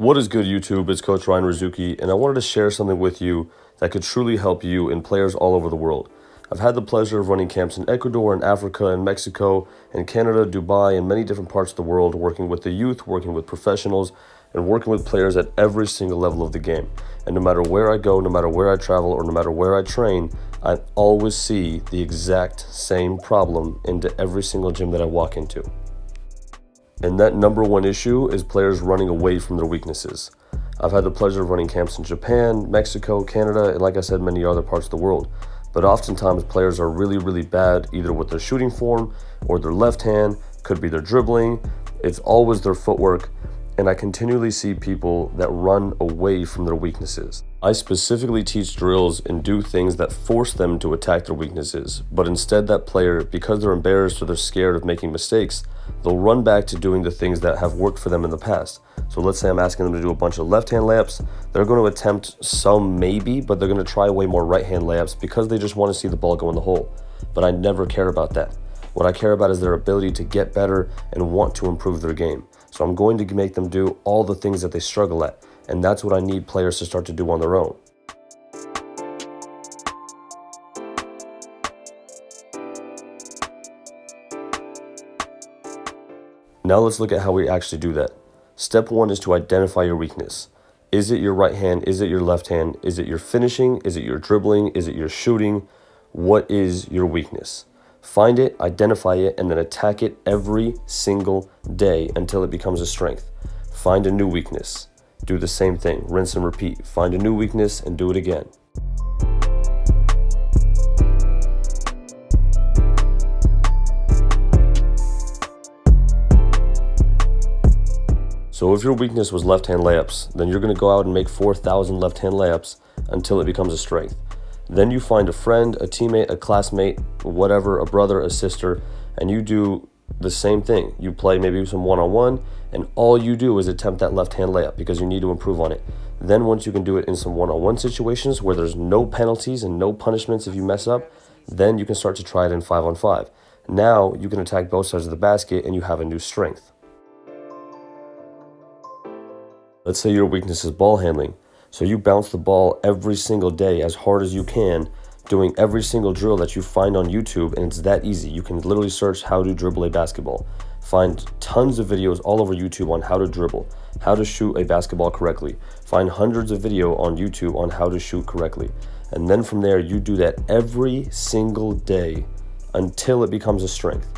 What is good, YouTube? It's Coach Ryan Rizuki, and I wanted to share something with you that could truly help you and players all over the world. I've had the pleasure of running camps in Ecuador, and Africa, and Mexico, and Canada, Dubai, and many different parts of the world, working with the youth, working with professionals, and working with players at every single level of the game. And no matter where I go, no matter where I travel, or no matter where I train, I always see the exact same problem into every single gym that I walk into. And that number one issue is players running away from their weaknesses. I've had the pleasure of running camps in Japan, Mexico, Canada, and like I said, many other parts of the world. But oftentimes players are really bad either with their shooting form or their left hand, could be their dribbling, it's always their footwork. And I continually see people that run away from their weaknesses. I specifically teach drills and do things that force them to attack their weaknesses, but instead that player, because they're embarrassed or they're scared of making mistakes, they'll run back to doing the things that have worked for them in the past. So let's say I'm asking them to do a bunch of left-hand layups. They're going to attempt some maybe, but they're going to try way more right-hand layups because they just want to see the ball go in the hole. But I never care about that. What I care about is their ability to get better and want to improve their game. So I'm going to make them do all the things that they struggle at. And that's what I need players to start to do on their own. Now let's look at how we actually do that. Step one is to identify your weakness. Is it your right hand? Is it your left hand? Is it your finishing? Is it your dribbling? Is it your shooting? What is your weakness? Find it, identify it, and then attack it every single day until it becomes a strength. Find a new weakness. Do the same thing, rinse and repeat. Find a new weakness and do it again. So if your weakness was left-hand layups, then you're going to go out and make 4,000 left-hand layups until it becomes a strength. Then you find a friend, a teammate, a classmate, whatever, a brother, a sister, and you do the same thing. You play maybe some one-on-one, and all you do is attempt that left-hand layup because you need to improve on it. Then once you can do it in some one-on-one situations where there's no penalties and no punishments if you mess up, then you can start to try it in 5-on-5. Now you can attack both sides of the basket and you have a new strength. Let's say your weakness is ball handling. So you bounce the ball every single day as hard as you can, doing every single drill that you find on YouTube, and it's that easy. You can literally search how to dribble a basketball. Find tons of videos all over YouTube on how to dribble, how to shoot a basketball correctly. Find hundreds of video on YouTube on how to shoot correctly. And then from there, you do that every single day until it becomes a strength.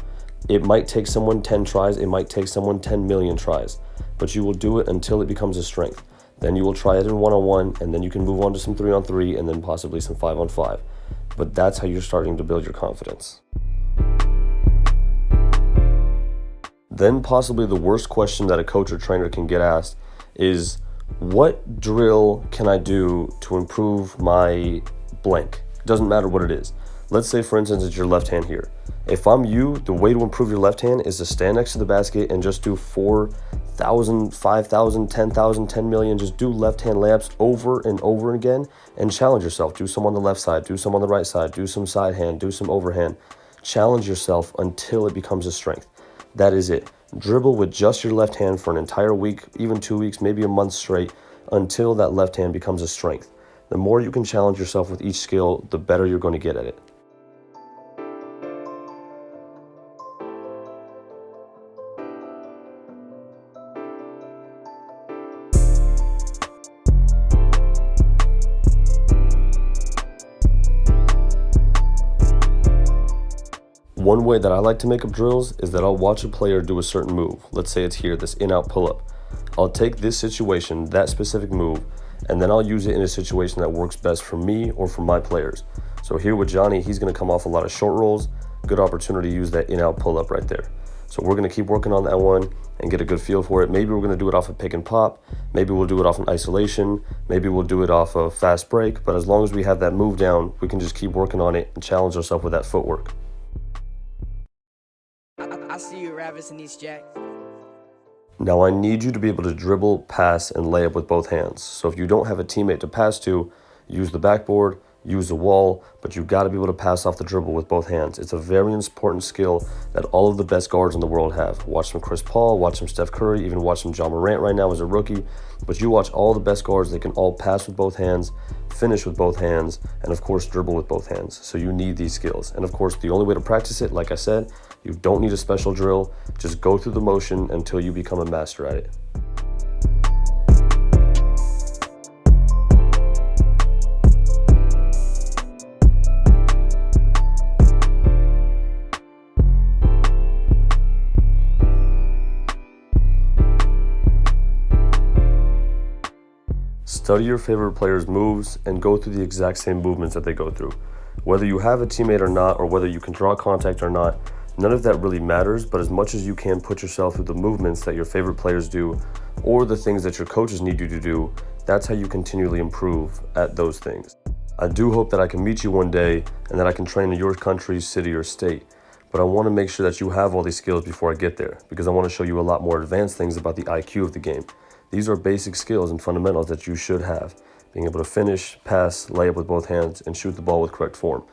It might take someone 10 tries, it might take someone 10 million tries, but you will do it until it becomes a strength. Then you will try it in one-on-one, and then you can move on to some 3-on-3, and then possibly some 5-on-5. But that's how you're starting to build your confidence. Then possibly the worst question that a coach or trainer can get asked is, what drill can I do to improve my blank? It doesn't matter what it is. Let's say, for instance, it's your left hand here. If I'm you, the way to improve your left hand is to stand next to the basket and just do 4,000, 5,000, 10,000, 10 million. Just do left-hand layups over and over again and challenge yourself. Do some on the left side, do some on the right side, do some side hand, do some overhand. Challenge yourself until it becomes a strength. That is it. Dribble with just your left hand for an entire week, even 2 weeks, maybe a month straight, until that left hand becomes a strength. The more you can challenge yourself with each skill, the better you're going to get at it. One way that I like to make up drills is that I'll watch a player do a certain move. Let's say it's here, this in-out pull-up. I'll take this situation, that specific move, and then I'll use it in a situation that works best for me or for my players. So here with Johnny, he's going to come off a lot of short rolls. Good opportunity to use that in-out pull-up right there. So we're going to keep working on that one and get a good feel for it. Maybe we're going to do it off of pick and pop. Maybe we'll do it off an isolation. Maybe we'll do it off a fast break. But as long as we have that move down, we can just keep working on it and challenge ourselves with that footwork. I see you rabbits in these jacks. Now I need you to be able to dribble, pass, and lay up with both hands. So if you don't have a teammate to pass to, use the backboard, use the wall, but you got to be able to pass off the dribble with both hands. It's a very important skill that all of the best guards in the world have. Watch some Chris Paul, watch some Steph Curry, even watch some John Morant right now as a rookie. But you watch all the best guards, they can all pass with both hands, finish with both hands, and of course dribble with both hands. So you need these skills. And of course, the only way to practice it, like I said, you don't need a special drill. Just go through the motion until you become a master at it. Study your favorite players' moves and go through the exact same movements that they go through. Whether you have a teammate or not, or whether you can draw contact or not, none of that really matters, but as much as you can put yourself through the movements that your favorite players do, or the things that your coaches need you to do, that's how you continually improve at those things. I do hope that I can meet you one day and that I can train in your country, city, or state, but I want to make sure that you have all these skills before I get there, because I want to show you a lot more advanced things about the IQ of the game. These are basic skills and fundamentals that you should have. Being able to finish, pass, lay up with both hands, and shoot the ball with correct form.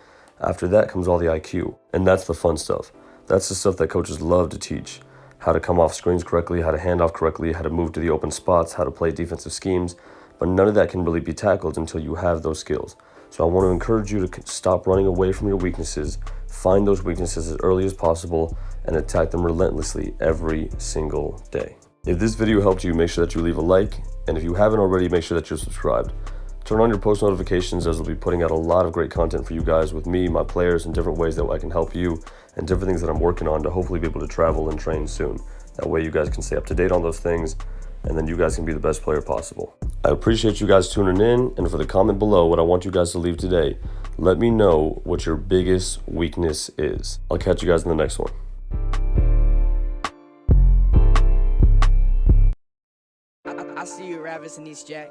After that comes all the IQ, and that's the fun stuff. That's the stuff that coaches love to teach. How to come off screens correctly, how to hand off correctly, how to move to the open spots, how to play defensive schemes, but none of that can really be tackled until you have those skills. So I want to encourage you to stop running away from your weaknesses, find those weaknesses as early as possible, and attack them relentlessly every single day. If this video helped you, make sure that you leave a like, and if you haven't already, make sure that you're subscribed. Turn on your post notifications, as we'll be putting out a lot of great content for you guys with me, my players, and different ways that I can help you, and different things that I'm working on to hopefully be able to travel and train soon. That way you guys can stay up to date on those things, and then you guys can be the best player possible. I appreciate you guys tuning in, and for the comment below, what I want you guys to leave today, let me know what your biggest weakness is. I'll catch you guys in the next one. I see you ravishing these jacks.